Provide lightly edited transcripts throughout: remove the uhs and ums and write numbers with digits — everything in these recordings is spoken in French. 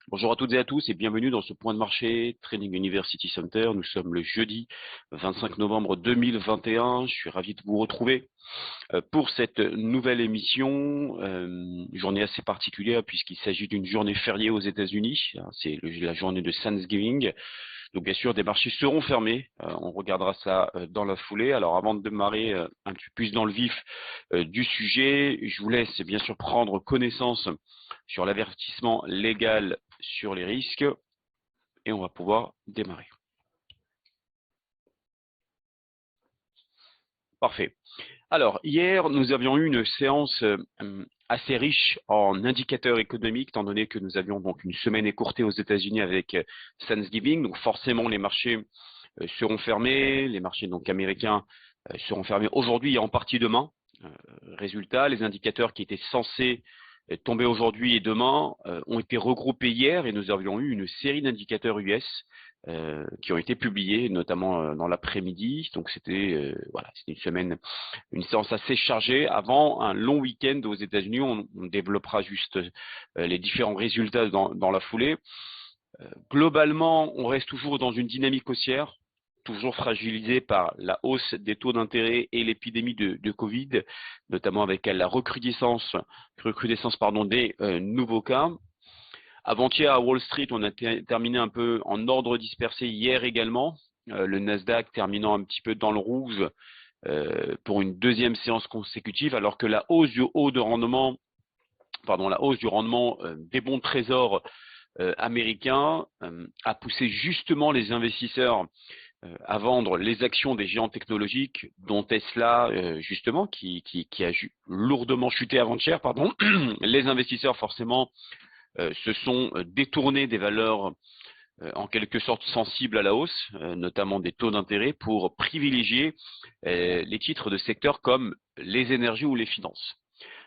Bonjour à toutes et à tous et bienvenue dans ce point de marché Trading University Center. Nous sommes le jeudi 25 novembre 2021. Je suis ravi de vous retrouver pour cette nouvelle émission, journée assez particulière puisqu'il s'agit d'une journée fériée aux États-Unis. C'est la journée de Thanksgiving. Donc bien sûr, des marchés seront fermés. On regardera ça dans la foulée. Alors avant de démarrer un petit peu plus dans le vif du sujet, je vous laisse bien sûr prendre connaissance sur l'avertissement légal sur les risques et on va pouvoir démarrer. Parfait. Alors, hier, nous avions eu une séance assez riche en indicateurs économiques, étant donné que nous avions donc une semaine écourtée aux États-Unis avec Thanksgiving. Donc, forcément, les marchés seront fermés. Les marchés donc américains seront fermés aujourd'hui et en partie demain. Résultat, les indicateurs qui étaient censés tomber aujourd'hui et demain ont été regroupés hier et nous avions eu une série d'indicateurs US qui ont été publiés, notamment dans l'après-midi. Donc c'était voilà, c'était une séance assez chargée avant un long week-end aux États-Unis. On développera juste les différents résultats dans la foulée. Globalement, on reste toujours dans une dynamique haussière, toujours fragilisée par la hausse des taux d'intérêt et l'épidémie de Covid, notamment avec la recrudescence des nouveaux cas. Avant-hier à Wall Street, on a terminé un peu en ordre dispersé hier également. Le Nasdaq terminant un petit peu dans le rouge pour une deuxième séance consécutive, alors que la hausse du rendement des bons de trésor américains a poussé justement les investisseurs à vendre les actions des géants technologiques, dont Tesla, justement, qui a lourdement chuté avant-hier, pardon. Les investisseurs, forcément, se sont détournés des valeurs en quelque sorte sensibles à la hausse, notamment des taux d'intérêt, pour privilégier les titres de secteurs comme les énergies ou les finances.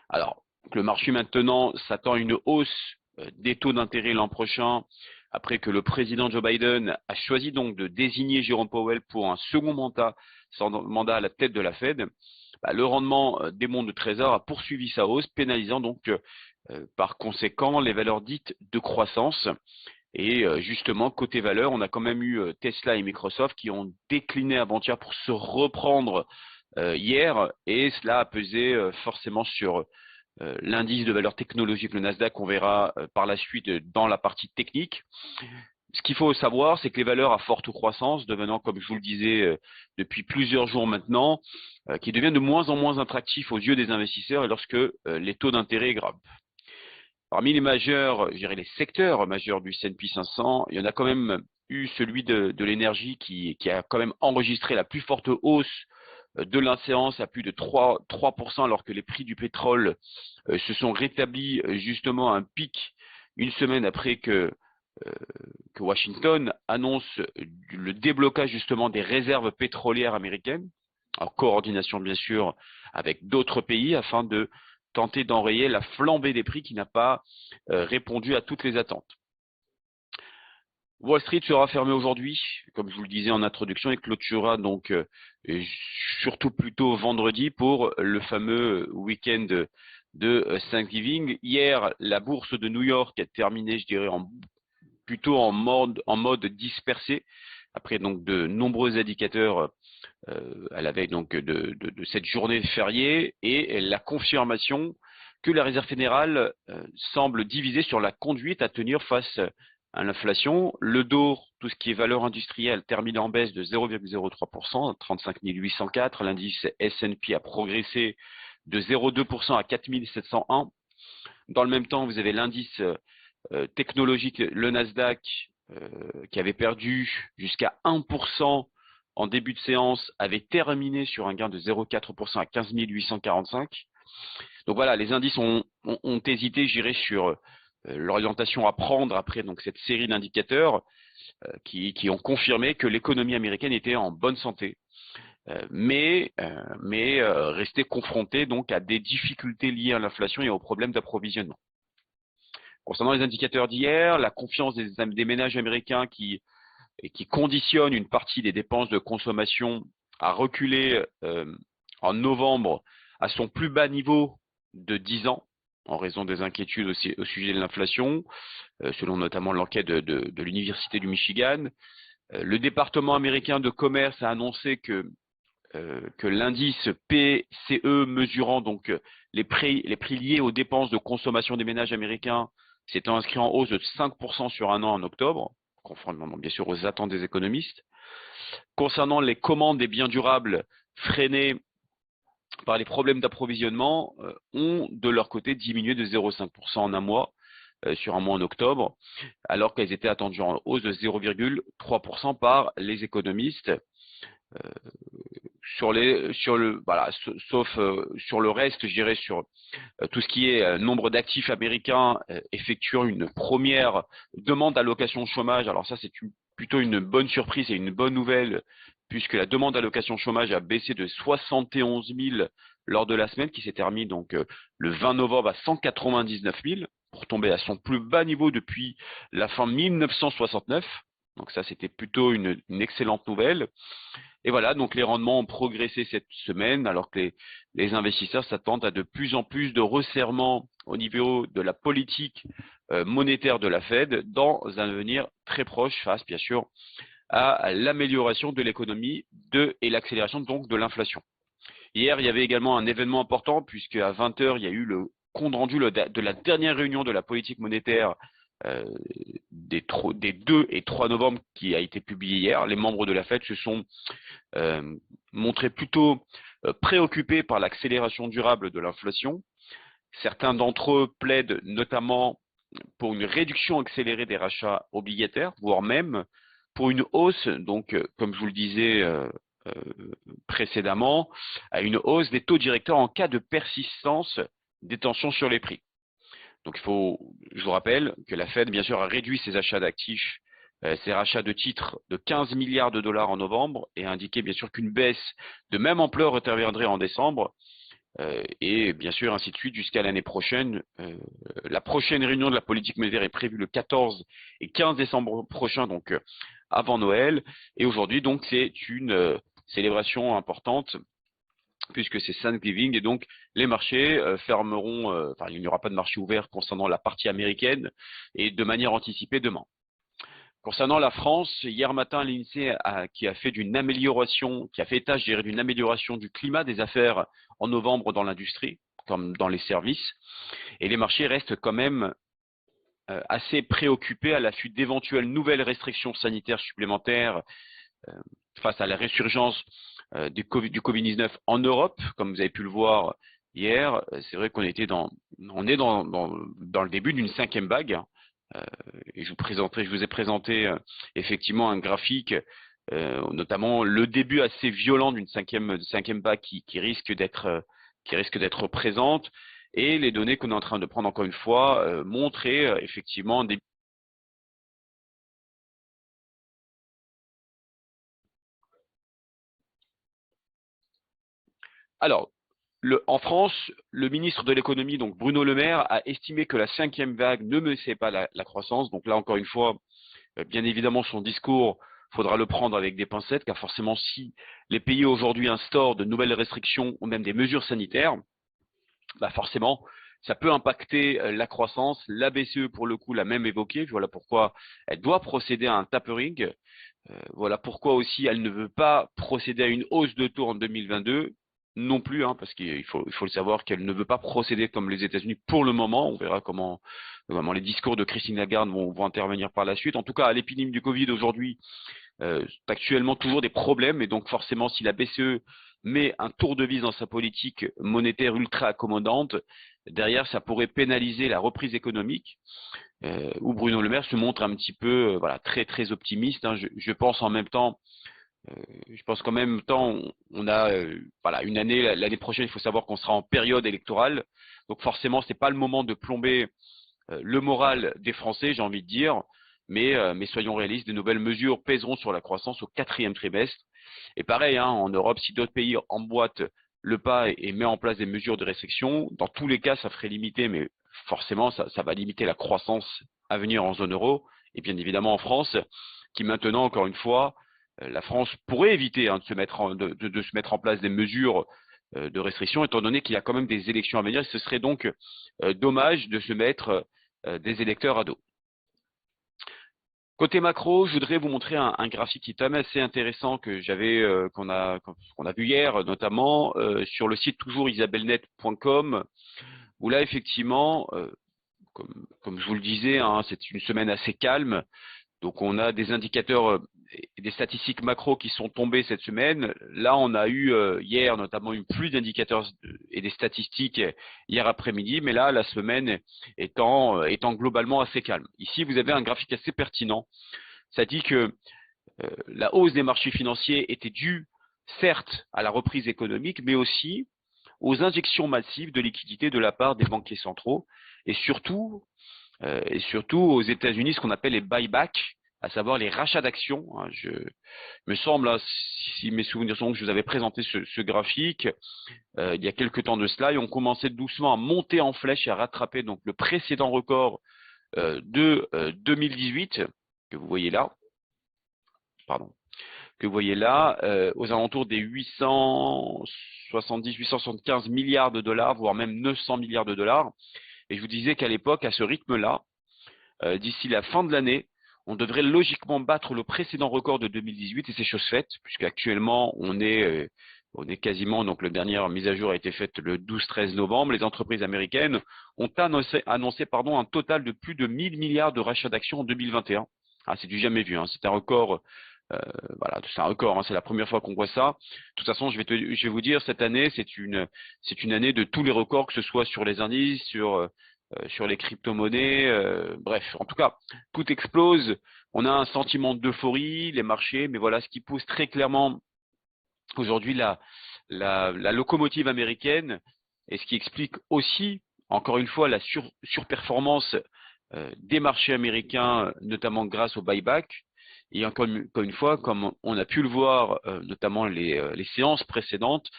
Alors, le marché maintenant s'attend à une hausse des taux d'intérêt l'an prochain, après que le président Joe Biden a choisi donc de désigner Jérôme Powell pour un second mandat à la tête de la Fed. Le rendement des bons de trésor a poursuivi sa hausse, pénalisant donc par conséquent les valeurs dites de croissance. Et justement, côté valeur, on a quand même eu Tesla et Microsoft qui ont décliné avant-hier pour se reprendre hier, et cela a pesé forcément sur l'indice de valeur technologique, le Nasdaq. On verra par la suite dans la partie technique. Ce qu'il faut savoir, c'est que les valeurs à forte croissance, devenant, comme je vous le disais, depuis plusieurs jours maintenant, qui deviennent de moins en moins attractifs aux yeux des investisseurs et lorsque les taux d'intérêt grimpent. Parmi les majeurs, je dirais les secteurs majeurs du S&P 500, il y en a quand même eu celui de l'énergie qui a quand même enregistré la plus forte hausse de la séance à plus de 3%, alors que les prix du pétrole se sont rétablis justement à un pic une semaine après que Washington annonce le déblocage justement des réserves pétrolières américaines, en coordination bien sûr avec d'autres pays, afin de tenter d'enrayer la flambée des prix qui n'a pas répondu à toutes les attentes. Wall Street sera fermé aujourd'hui, comme je vous le disais en introduction, et clôturera donc surtout plutôt vendredi pour le fameux week-end de Thanksgiving. Hier, la bourse de New York a terminé, je dirais, plutôt en mode dispersé, après donc de nombreux indicateurs à la veille donc de cette journée fériée, et la confirmation que la Réserve fédérale semble divisée sur la conduite à tenir face à l'inflation. Le Dow, tout ce qui est valeur industrielle, termine en baisse de 0,03%, 35 804. L'indice S&P a progressé de 0,2% à 4 701. Dans le même temps, vous avez l'indice technologique, le Nasdaq, qui avait perdu jusqu'à 1% en début de séance, avait terminé sur un gain de 0,4% à 15 845. Donc voilà, les indices ont hésité, j'irai sur l'orientation à prendre après donc cette série d'indicateurs qui ont confirmé que l'économie américaine était en bonne santé, mais restait confrontée donc à des difficultés liées à l'inflation et aux problèmes d'approvisionnement. Concernant les indicateurs d'hier, la confiance des ménages américains qui conditionne une partie des dépenses de consommation a reculé en novembre à son plus bas niveau de 10 ans, en raison des inquiétudes aussi au sujet de l'inflation, selon notamment l'enquête de l'Université du Michigan. Le département américain de commerce a annoncé que l'indice PCE mesurant donc les prix liés aux dépenses de consommation des ménages américains s'était inscrit en hausse de 5% sur un an en octobre, conformément bien sûr aux attentes des économistes. Concernant les commandes des biens durables freinées par les problèmes d'approvisionnement, ont de leur côté diminué de 0,5% en un mois, sur un mois en octobre, alors qu'elles étaient attendues en hausse de 0,3% par les économistes. Sauf sur le reste, je dirais sur tout ce qui est nombre d'actifs américains effectuant une première demande d'allocation chômage. Alors ça, c'est plutôt une bonne surprise et une bonne nouvelle, puisque la demande d'allocation chômage a baissé de 71 000 lors de la semaine, qui s'est terminée donc le 20 novembre à 199 000, pour tomber à son plus bas niveau depuis la fin 1969. Donc ça, c'était plutôt une excellente nouvelle. Et voilà, donc les rendements ont progressé cette semaine, alors que les investisseurs s'attendent à de plus en plus de resserrement au niveau de la politique monétaire de la Fed dans un avenir très proche, face bien sûr à l'amélioration de l'économie et l'accélération donc de l'inflation. Hier, il y avait également un événement important, puisque à 20 h, il y a eu le compte rendu de la dernière réunion de la politique monétaire des 2 et 3 novembre, qui a été publié hier. Les membres de la Fed se sont montrés plutôt préoccupés par l'accélération durable de l'inflation. Certains d'entre eux plaident notamment pour une réduction accélérée des rachats obligataires, voire même pour une hausse, donc comme je vous le disais précédemment, à une hausse des taux directeurs en cas de persistance des tensions sur les prix. Donc je vous rappelle que la Fed, bien sûr, a réduit ses achats d'actifs, ses rachats de titres de 15 milliards de dollars en novembre, et a indiqué bien sûr qu'une baisse de même ampleur interviendrait en décembre, et bien sûr ainsi de suite jusqu'à l'année prochaine. La prochaine réunion de la politique monétaire est prévue le 14 et 15 décembre prochain, donc avant Noël. Et aujourd'hui, donc, c'est une célébration importante, puisque c'est Thanksgiving, et donc les marchés fermeront, enfin il n'y aura pas de marché ouvert concernant la partie américaine, et de manière anticipée demain. Concernant la France, hier matin, l'INSEE qui a fait état, je dirais, d'une amélioration du climat des affaires en novembre dans l'industrie, comme dans les services, et les marchés restent quand même assez préoccupés à la suite d'éventuelles nouvelles restrictions sanitaires supplémentaires face à la résurgence du Covid-19 en Europe, comme vous avez pu le voir hier. C'est vrai qu'on est dans le début d'une 5e vague. Et je vous ai présenté effectivement un graphique, notamment le début assez violent d'une cinquième vague qui risque d'être présente, et les données qu'on est en train de prendre encore une fois montraient effectivement des Alors, en France, le ministre de l'économie, donc Bruno Le Maire, a estimé que la 5e vague ne menacait pas la croissance. Donc là, encore une fois, bien évidemment, son discours, faudra le prendre avec des pincettes, car forcément, si les pays aujourd'hui instaurent de nouvelles restrictions ou même des mesures sanitaires, bah forcément, ça peut impacter la croissance. La BCE, pour le coup, l'a même évoqué. Voilà pourquoi elle doit procéder à un tapering. Voilà pourquoi aussi elle ne veut pas procéder à une hausse de taux en 2022 non plus, hein, parce qu'il faut le savoir qu'elle ne veut pas procéder comme les États-Unis pour le moment. On verra comment les discours de Christine Lagarde vont intervenir par la suite. En tout cas, l'épidémie du Covid aujourd'hui, actuellement toujours des problèmes, et donc forcément, si la BCE met un tour de vis dans sa politique monétaire ultra accommodante, derrière, ça pourrait pénaliser la reprise économique, où Bruno Le Maire se montre un petit peu très très optimiste, hein. Je pense en même temps, qu'en même temps, on a une année, l'année prochaine, il faut savoir qu'on sera en période électorale, donc forcément, c'est pas le moment de plomber le moral des Français, j'ai envie de dire, mais soyons réalistes, de nouvelles mesures pèseront sur la croissance au 4e trimestre. Et pareil, hein, en Europe, si d'autres pays emboîtent le pas et mettent en place des mesures de restriction, dans tous les cas, ça ferait limiter, mais forcément, ça va limiter la croissance à venir en zone euro, et bien évidemment en France, qui maintenant, encore une fois, la France pourrait éviter, hein, de se mettre en place des mesures de restrictions, étant donné qu'il y a quand même des élections à venir. Ce serait donc dommage de se mettre des électeurs à dos. Côté macro, je voudrais vous montrer un graphique qui est quand même assez intéressant que qu'on a vu hier, notamment sur le site toujours isabelnet.com, où là effectivement, comme je vous le disais, hein, c'est une semaine assez calme. Donc on a des indicateurs et des statistiques macro qui sont tombées cette semaine. Là, on a eu hier notamment une pluie d'indicateurs et des statistiques hier après-midi, mais là, la semaine étant globalement assez calme. Ici, vous avez un graphique assez pertinent. Ça dit que la hausse des marchés financiers était due certes à la reprise économique, mais aussi aux injections massives de liquidités de la part des banquiers centraux et surtout aux États-Unis, ce qu'on appelle les buybacks, à savoir les rachats d'actions. Je me semble, si mes souvenirs sont bons, que je vous avais présenté ce graphique il y a quelques temps de cela, et on commençait doucement à monter en flèche et à rattraper donc le précédent record de 2018 que vous voyez là, aux alentours des 870-875 milliards de dollars, voire même 900 milliards de dollars. Et je vous disais qu'à l'époque, à ce rythme-là, d'ici la fin de l'année, on devrait logiquement battre le précédent record de 2018 et c'est chose faite, puisqu'actuellement on est quasiment, donc la dernière mise à jour a été faite le 12-13 novembre. Les entreprises américaines ont annoncé un total de plus de 1000 milliards de rachats d'actions en 2021. Ah, c'est du jamais vu, hein. C'est un record. Voilà, c'est un record, hein, c'est la première fois qu'on voit ça. De toute façon, je vais vous dire, cette année, c'est une année de tous les records, que ce soit sur les indices, sur les crypto-monnaies, bref, en tout cas, tout explose. On a un sentiment d'euphorie, les marchés, mais voilà, ce qui pousse très clairement aujourd'hui la locomotive américaine, et ce qui explique aussi, encore une fois, la surperformance des marchés américains, notamment grâce au buyback. Et encore une fois, comme on a pu le voir, notamment les séances précédentes,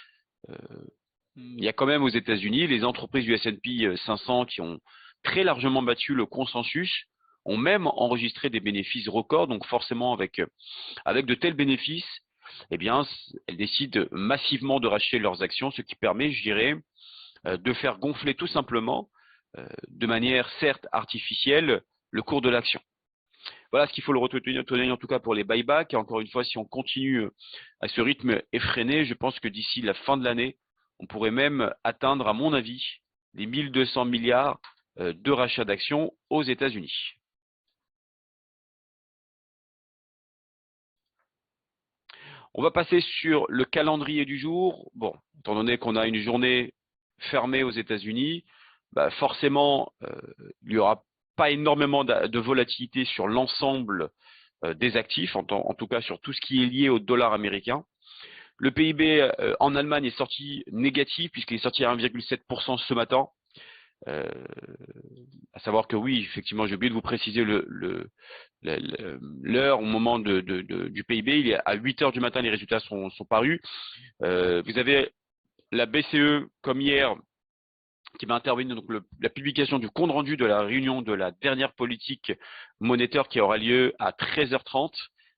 il y a quand même aux États-Unis les entreprises du S&P 500 qui ont très largement battu le consensus, ont même enregistré des bénéfices records. Donc forcément, avec de tels bénéfices, eh bien, elles décident massivement de racheter leurs actions, ce qui permet, je dirais, de faire gonfler tout simplement, de manière certes artificielle, le cours de l'action. Voilà ce qu'il faut le retenir en tout cas pour les buybacks. Et encore une fois, si on continue à ce rythme effréné, je pense que d'ici la fin de l'année, on pourrait même atteindre, à mon avis, les 1200 milliards de rachats d'actions aux États-Unis. On va passer sur le calendrier du jour. Bon, étant donné qu'on a une journée fermée aux États-Unis, forcément, il n'y aura pas énormément de volatilité sur l'ensemble des actifs, en tout cas sur tout ce qui est lié au dollar américain. Le PIB en Allemagne est sorti négatif puisqu'il est sorti à 1,7% ce matin. À savoir que oui, effectivement, j'ai oublié de vous préciser l'heure au moment du PIB. Il est à 8 heures du matin, les résultats sont parus. Vous avez la BCE, comme hier, qui va intervenir, donc la publication du compte rendu de la réunion de la dernière politique monétaire qui aura lieu à 13h30.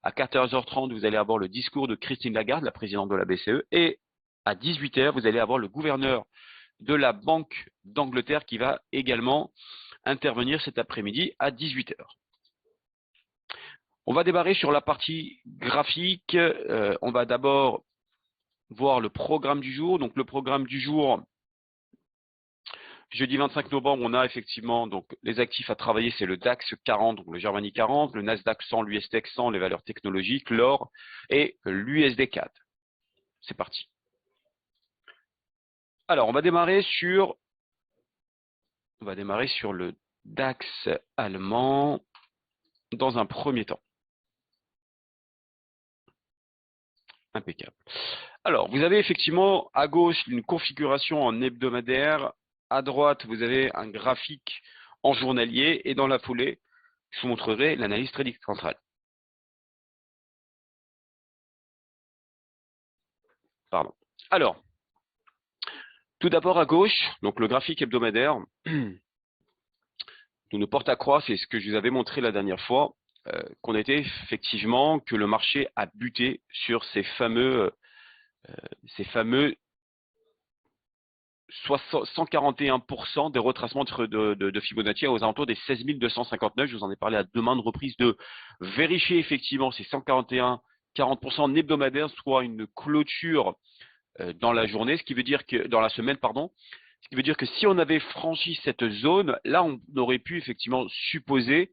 À 14h30, vous allez avoir le discours de Christine Lagarde, la présidente de la BCE, et à 18h, vous allez avoir le gouverneur de la Banque d'Angleterre qui va également intervenir cet après-midi à 18h. On va démarrer sur la partie graphique. On va d'abord voir le programme du jour. Donc le programme du jour, jeudi 25 novembre, on a effectivement donc les actifs à travailler, c'est le DAX 40, donc le Germany 40, le Nasdaq 100, l'USTEC 100, les valeurs technologiques, l'or et l'USD 4. C'est parti. Alors, on va démarrer sur le DAX allemand dans un premier temps. Impeccable. Alors, vous avez effectivement à gauche une configuration en hebdomadaire. À droite, vous avez un graphique en journalier. Et dans la foulée, je vous montrerai l'analyse trading centrale. Pardon. Alors, tout d'abord à gauche, donc le graphique hebdomadaire. Nous porte à croire, c'est ce que je vous avais montré la dernière fois, qu'on était effectivement que le marché a buté sur ces fameux 141% des retracements de Fibonacci aux alentours des 16 259. Je vous en ai parlé à deux maintes reprises de vérifier effectivement ces 141, 40% en hebdomadaire, soit une clôture dans la journée, ce qui veut dire que dans la semaine, pardon, ce qui veut dire que si on avait franchi cette zone, là, on aurait pu effectivement supposer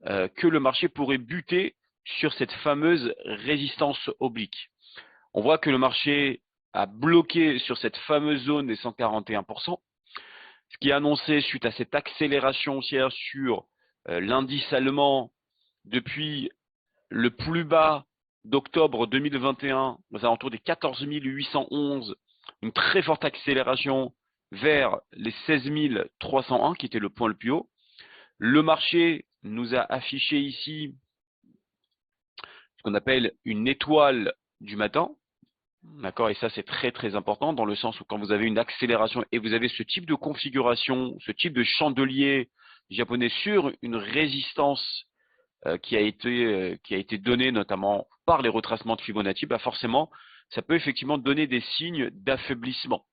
que le marché pourrait buter sur cette fameuse résistance oblique. On voit que le marché a bloqué sur cette fameuse zone des 141%, ce qui est annoncé suite à cette accélération haussière sur l'indice allemand depuis le plus bas d'octobre 2021 aux alentours des 14 811, une très forte accélération vers les 16 301 qui était le point le plus haut. Le marché nous a affiché ici ce qu'on appelle une étoile du matin. D'accord, et ça c'est très très important dans le sens où quand vous avez une accélération et vous avez ce type de configuration, ce type de chandelier japonais sur une résistance qui a été donnée notamment par les retracements de Fibonacci, bah forcément ça peut effectivement donner des signes d'affaiblissement.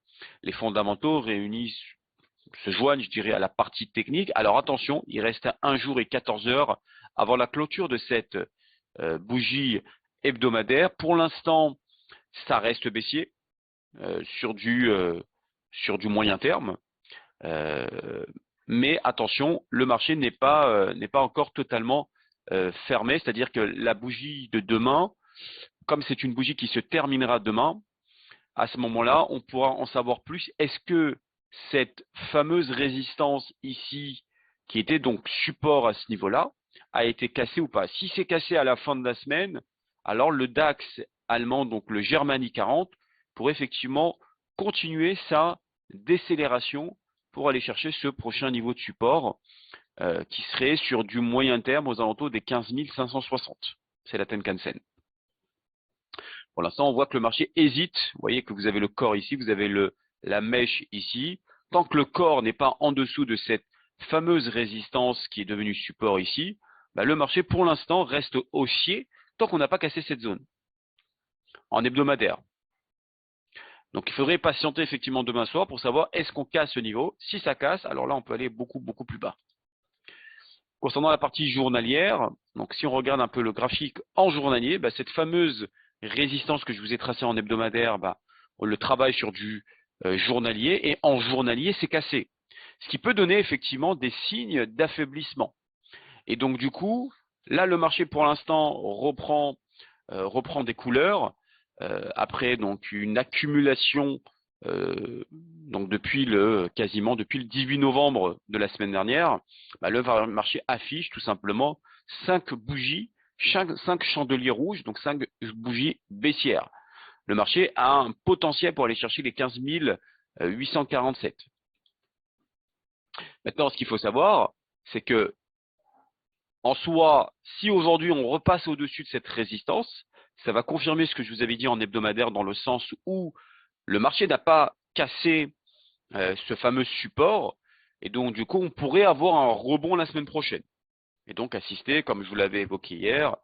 Les fondamentaux se joignent, je dirais, à la partie technique. Alors attention, il reste 1 jour et 14 heures avant la clôture de cette bougie hebdomadaire. Pour l'instant, ça reste baissier sur du moyen terme. Mais attention, le marché n'est pas encore totalement fermé, c'est-à-dire que la bougie de demain, comme c'est une bougie qui se terminera demain, à ce moment-là, on pourra en savoir plus. Est-ce que cette fameuse résistance ici, qui était donc support à ce niveau-là, a été cassée ou pas? Si c'est cassé à la fin de la semaine, alors le DAX allemand, donc le Germany 40, pourrait effectivement continuer sa décélération pour aller chercher ce prochain niveau de support qui serait sur du moyen terme aux alentours des 15 560. C'est la Tenkan-sen. Pour l'instant, on voit que le marché hésite. Vous voyez que vous avez le corps ici, vous avez la mèche ici. Tant que le corps n'est pas en dessous de cette fameuse résistance qui est devenue support ici, bah le marché pour l'instant reste haussier tant qu'on n'a pas cassé cette zone en hebdomadaire. Donc il faudrait patienter effectivement demain soir pour savoir est-ce qu'on casse ce niveau. Si ça casse, alors là on peut aller beaucoup plus bas. Concernant la partie journalière, donc si on regarde un peu le graphique en journalier, bah cette fameuse résistance que je vous ai tracée en hebdomadaire, bah, on le travaille sur du journalier et en journalier c'est cassé. Ce qui peut donner effectivement des signes d'affaiblissement. Et donc du coup, là le marché pour l'instant reprend des couleurs après donc une accumulation donc quasiment depuis le 18 novembre de la semaine dernière, bah, le marché affiche tout simplement 5 bougies, 5 chandeliers rouges, donc 5 bougies baissières. Le marché a un potentiel pour aller chercher les 15 847. Maintenant, ce qu'il faut savoir, c'est que en soi, si aujourd'hui on repasse au-dessus de cette résistance, ça va confirmer ce que je vous avais dit en hebdomadaire dans le sens où le marché n'a pas cassé ce fameux support et donc du coup on pourrait avoir un rebond la semaine prochaine et donc assister, comme je vous l'avais évoqué hier,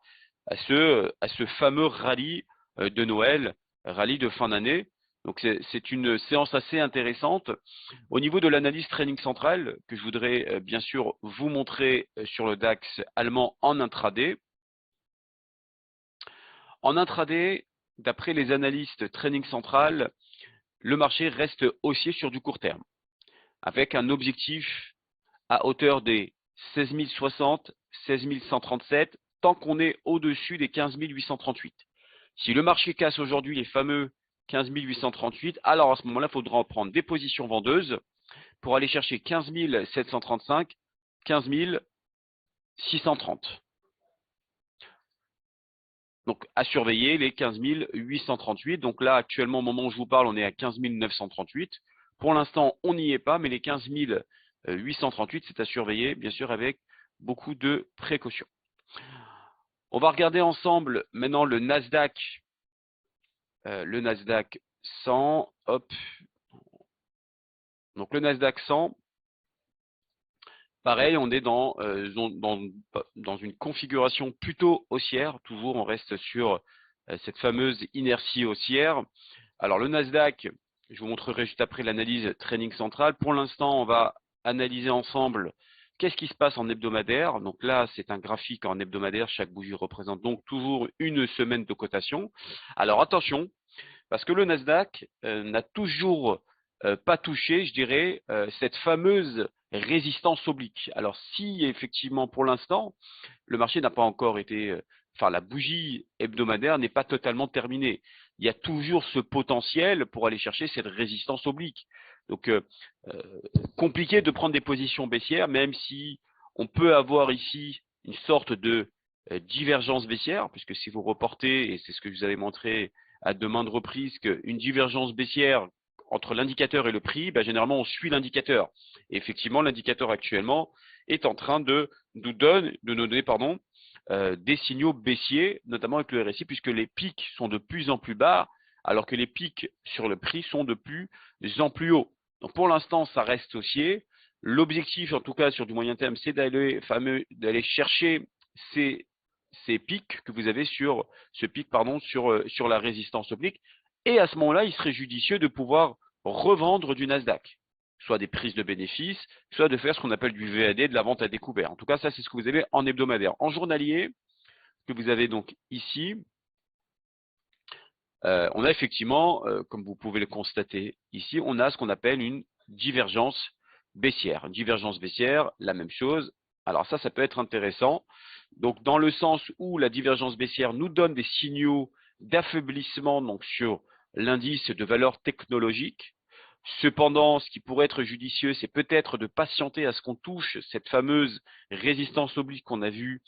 à ce fameux rallye de Noël, rallye de fin d'année. Donc c'est une séance assez intéressante. Au niveau de l'analyse trading centrale, que je voudrais bien sûr vous montrer sur le DAX allemand en intraday. En intraday, d'après les analystes trading central, le marché reste haussier sur du court terme, avec un objectif à hauteur des 16 060, 16 137, tant qu'on est au-dessus des 15 838. Si le marché casse aujourd'hui les fameux 15 838, alors à ce moment-là, il faudra en prendre des positions vendeuses pour aller chercher 15 735, 15 630. Donc, à surveiller les 15 838. Donc là, actuellement, au moment où je vous parle, on est à 15 938. Pour l'instant, on n'y est pas, mais les 15 838, c'est à surveiller, bien sûr, avec beaucoup de précautions. On va regarder ensemble maintenant le Nasdaq 100. Hop. Donc, le Nasdaq 100. Pareil, on est dans une configuration plutôt haussière. Toujours, on reste sur cette fameuse inertie haussière. Alors, le Nasdaq, Je vous montrerai juste après l'analyse training central. Pour l'instant, on va analyser ensemble qu'est-ce qui se passe en hebdomadaire. Donc là, c'est un graphique en hebdomadaire. Chaque bougie représente donc toujours une semaine de cotation. Alors attention, parce que le Nasdaq n'a toujours pas touché, je dirais, cette fameuse résistance oblique. Alors si effectivement pour l'instant, le marché n'a pas encore été, enfin la bougie hebdomadaire n'est pas totalement terminée. Il y a toujours ce potentiel pour aller chercher cette résistance oblique. Donc compliqué de prendre des positions baissières, même si on peut avoir ici une sorte de divergence baissière, puisque si vous reportez, et c'est ce que je vous avais montré à de maintes reprises, qu'une divergence baissière entre l'indicateur et le prix, généralement on suit l'indicateur. Et effectivement, l'indicateur actuellement est en train de nous donner, des signaux baissiers, notamment avec le RSI, puisque les pics sont de plus en plus bas, alors que les pics sur le prix sont de plus en plus hauts. Donc pour l'instant, ça reste haussier. L'objectif, en tout cas sur du moyen terme, c'est d'aller chercher ces pics que vous avez sur la résistance oblique. Et à ce moment-là, il serait judicieux de pouvoir revendre du Nasdaq, soit des prises de bénéfices, soit de faire ce qu'on appelle du VAD, de la vente à découvert. En tout cas, ça, c'est ce que vous avez en hebdomadaire. En journalier, que vous avez donc ici, on a effectivement, comme vous pouvez le constater ici, on a ce qu'on appelle une divergence baissière. Une divergence baissière, la même chose. Alors ça peut être intéressant. Donc dans le sens où la divergence baissière nous donne des signaux d'affaiblissement donc sur l'indice de valeur technologique. Cependant, ce qui pourrait être judicieux, c'est peut-être de patienter à ce qu'on touche cette fameuse résistance oblique qu'on a vue,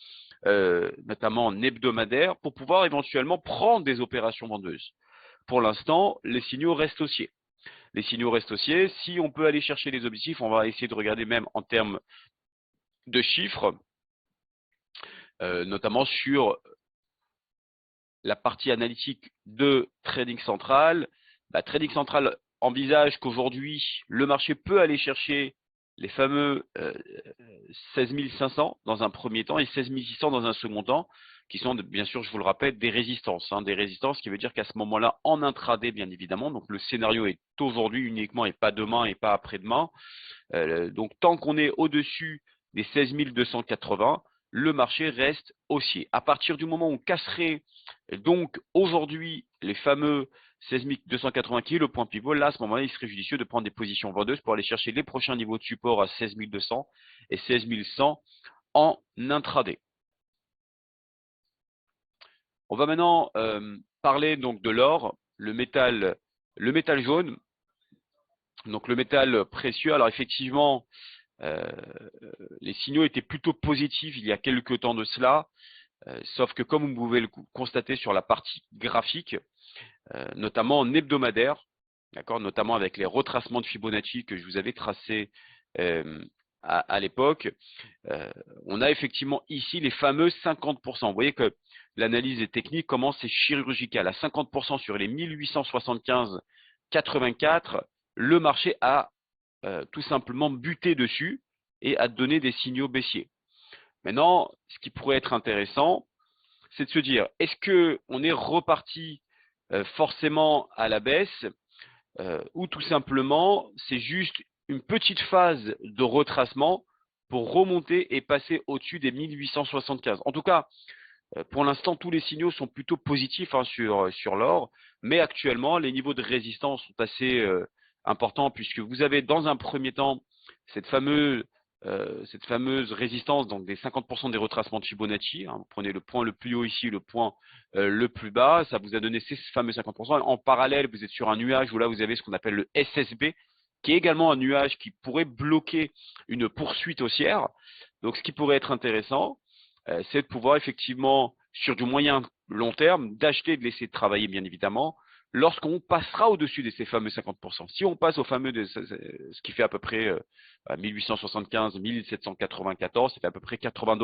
notamment en hebdomadaire, pour pouvoir éventuellement prendre des opérations vendeuses. Pour l'instant, les signaux restent haussiers. Les signaux restent haussiers. Si on peut aller chercher les objectifs, on va essayer de regarder même en termes de chiffres, notamment sur la partie analytique de Trading Central. Trading Central envisage qu'aujourd'hui, le marché peut aller chercher les fameux 16 500 dans un premier temps et 16 600 dans un second temps, qui sont bien sûr, je vous le rappelle, des résistances. Des résistances qui veut dire qu'à ce moment-là, en intraday, bien évidemment, donc le scénario est aujourd'hui uniquement et pas demain et pas après-demain. Donc tant qu'on est au-dessus des 16 280, le marché reste haussier. À partir du moment où on casserait donc aujourd'hui les fameux 16 280 qui est le point pivot, là à ce moment-là, il serait judicieux de prendre des positions vendeuses pour aller chercher les prochains niveaux de support à 16 200 et 16 100 en intraday. On va maintenant parler donc de l'or, le métal jaune, donc le métal précieux. Alors effectivement, les signaux étaient plutôt positifs il y a quelques temps de cela, sauf que comme vous pouvez le constater sur la partie graphique, notamment en hebdomadaire, d'accord, notamment avec les retracements de Fibonacci que je vous avais tracés à l'époque, on a effectivement ici les fameux 50%. Vous voyez que l'analyse technique commence, c'est chirurgical. À 50% sur les 1875,84, le marché a tout simplement buté dessus et a donné des signaux baissiers. Maintenant, ce qui pourrait être intéressant, c'est de se dire, est-ce qu'on est reparti forcément à la baisse ou tout simplement, c'est juste une petite phase de retracement pour remonter et passer au-dessus des 1875. En tout cas, pour l'instant, tous les signaux sont plutôt positifs sur l'or, mais actuellement, les niveaux de résistance sont assez importants puisque vous avez dans un premier temps cette fameuse résistance, donc des 50% des retracements de Fibonacci. Vous prenez le point le plus haut ici, le point le plus bas, ça vous a donné ces fameux 50%. En parallèle, vous êtes sur un nuage où là, vous avez ce qu'on appelle le SSB, qui est également un nuage qui pourrait bloquer une poursuite haussière. Donc, ce qui pourrait être intéressant, c'est de pouvoir effectivement, sur du moyen long terme, d'acheter et de laisser travailler, bien évidemment, lorsqu'on passera au-dessus de ces fameux 50%. Si on passe au fameux, ce qui fait à peu près 1875, 1794, ça fait à peu près 80 $.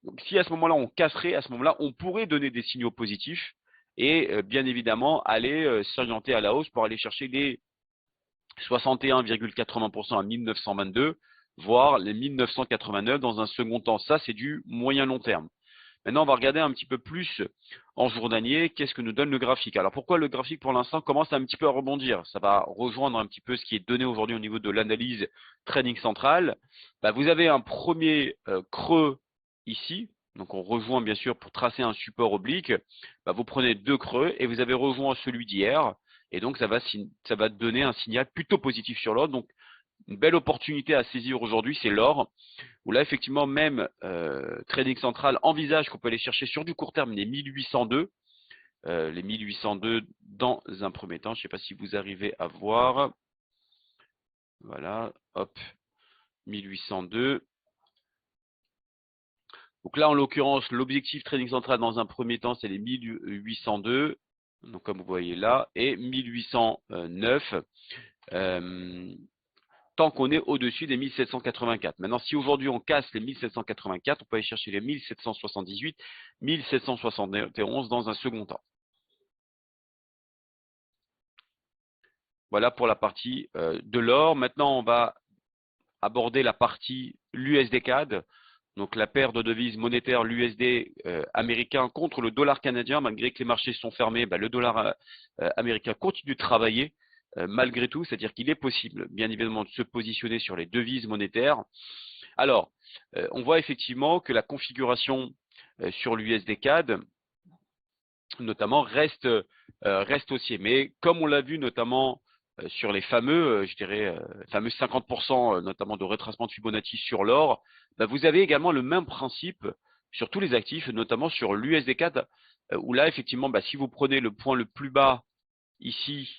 Donc si à ce moment-là on casserait, à ce moment-là on pourrait donner des signaux positifs et bien évidemment aller s'orienter à la hausse pour aller chercher les 61,80% à 1922, voire les 1989 dans un second temps. Ça c'est du moyen long terme. Maintenant, on va regarder un petit peu plus en journalier, qu'est-ce que nous donne le graphique. Alors, pourquoi le graphique, pour l'instant, commence un petit peu à rebondir? Ça va rejoindre un petit peu ce qui est donné aujourd'hui au niveau de l'analyse trading centrale. Bah, vous avez un premier creux ici. Donc, on rejoint, bien sûr, pour tracer un support oblique. Bah, vous prenez deux creux et vous avez rejoint celui d'hier. Et donc, ça va donner un signal plutôt positif sur l'or. Donc, une belle opportunité à saisir aujourd'hui, c'est l'or, où là, effectivement, même Trading Central envisage qu'on peut aller chercher sur du court terme les 1802. Les 1802 dans un premier temps. Je ne sais pas si vous arrivez à voir. Voilà, hop, 1802. Donc là, en l'occurrence, l'objectif Trading Central dans un premier temps, c'est les 1802. Donc comme vous voyez là, et 1809. Tant qu'on est au-dessus des 1784. Maintenant, si aujourd'hui on casse les 1784, on peut aller chercher les 1778, 1771 dans un second temps. Voilà pour la partie de l'or. Maintenant, on va aborder la partie l'USD CAD, donc la paire de devises monétaires, l'USD américain contre le dollar canadien. Malgré que les marchés sont fermés, le dollar américain continue de travailler. Malgré tout, c'est-à-dire qu'il est possible, bien évidemment, de se positionner sur les devises monétaires. Alors, on voit effectivement que la configuration sur l'USD CAD, notamment, reste haussier. Mais comme on l'a vu notamment sur les fameux, je dirais, fameux 50% notamment de retracement de Fibonacci sur l'or, vous avez également le même principe sur tous les actifs, notamment sur l'USD CAD, où là, effectivement, si vous prenez le point le plus bas ici,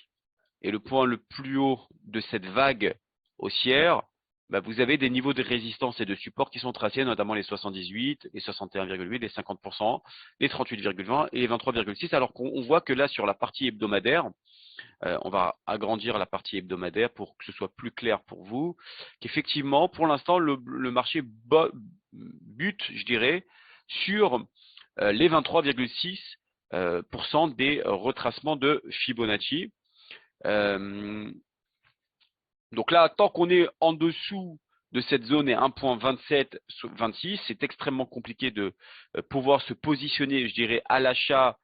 et le point le plus haut de cette vague haussière, vous avez des niveaux de résistance et de support qui sont tracés, notamment les 78, les 61,8, les 50%, les 38,20 et les 23,6. Alors qu'on voit que là, sur la partie hebdomadaire, on va agrandir la partie hebdomadaire pour que ce soit plus clair pour vous, qu'effectivement, pour l'instant, le marché bute, je dirais, sur les 23,6% des retracements de Fibonacci. Donc là, tant qu'on est en dessous de cette zone et 1.2726, c'est extrêmement compliqué de pouvoir se positionner, je dirais, à l'achat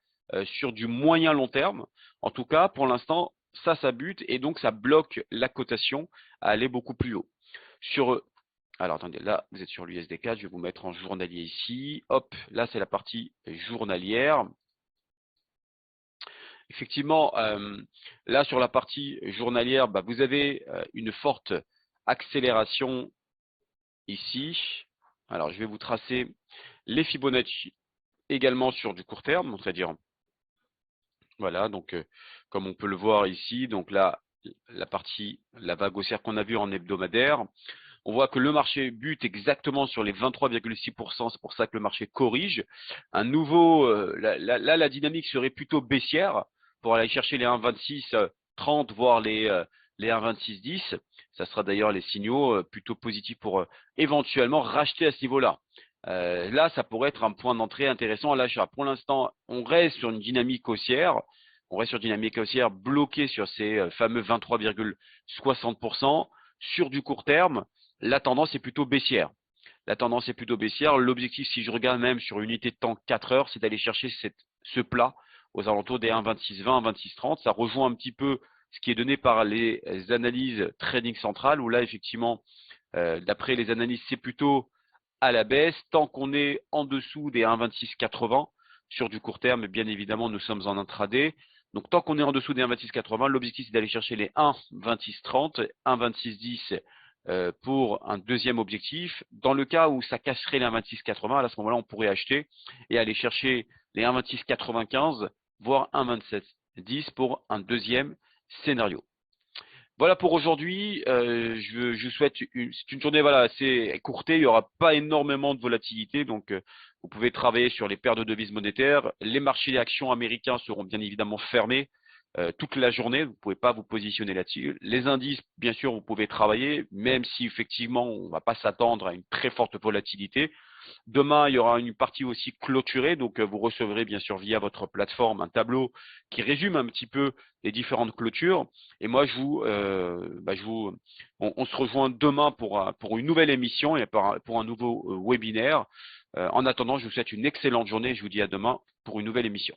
sur du moyen long terme. En tout cas, pour l'instant, ça bute et donc ça bloque la cotation à aller beaucoup plus haut. Alors attendez, là, vous êtes sur l'USD4, je vais vous mettre en journalier ici. Hop, là, c'est la partie journalière. Effectivement, là sur la partie journalière, vous avez une forte accélération ici. Alors, je vais vous tracer les Fibonacci également sur du court terme, c'est-à-dire, voilà, donc comme on peut le voir ici, donc là, la vague haussière qu'on a vue en hebdomadaire, on voit que le marché bute exactement sur les 23,6%, c'est pour ça que le marché corrige. Un nouveau, là, la dynamique serait plutôt baissière pour aller chercher les 1,2630, voire les 1,2610. Ça sera d'ailleurs les signaux plutôt positifs pour éventuellement racheter à ce niveau-là. Là, ça pourrait être un point d'entrée intéressant à l'achat. Pour l'instant, on reste sur une dynamique haussière. On reste sur une dynamique haussière bloquée sur ces fameux 23,60%. Sur du court terme, la tendance est plutôt baissière. L'objectif, si je regarde même sur une unité de temps 4 heures, c'est d'aller chercher ce plat aux alentours des 1,2620, 1,2630. Ça rejoint un petit peu ce qui est donné par les analyses trading centrales, où là, effectivement, d'après les analyses, c'est plutôt à la baisse. Tant qu'on est en dessous des 1,2680 sur du court terme, bien évidemment, nous sommes en intraday. Donc, tant qu'on est en dessous des 1,2680, l'objectif, c'est d'aller chercher les 1,2630, 1,2610 pour un deuxième objectif. Dans le cas où ça casserait les 1,2680, à ce moment-là, on pourrait acheter et aller chercher les 1,2695, voire 1,2710 pour un deuxième scénario. Voilà pour aujourd'hui. Je souhaite c'est une journée assez écourtée. Il n'y aura pas énormément de volatilité, donc vous pouvez travailler sur les paires de devises monétaires. Les marchés d'actions américains seront bien évidemment fermés toute la journée. Vous ne pouvez pas vous positionner là-dessus. Les indices, bien sûr, vous pouvez travailler, même si effectivement on ne va pas s'attendre à une très forte volatilité. Demain, il y aura une partie aussi clôturée, donc vous recevrez bien sûr via votre plateforme un tableau qui résume un petit peu les différentes clôtures. Et moi, on se rejoint demain pour une nouvelle émission et pour un nouveau webinaire En attendant, je vous souhaite une excellente journée. Je vous dis à demain pour une nouvelle émission.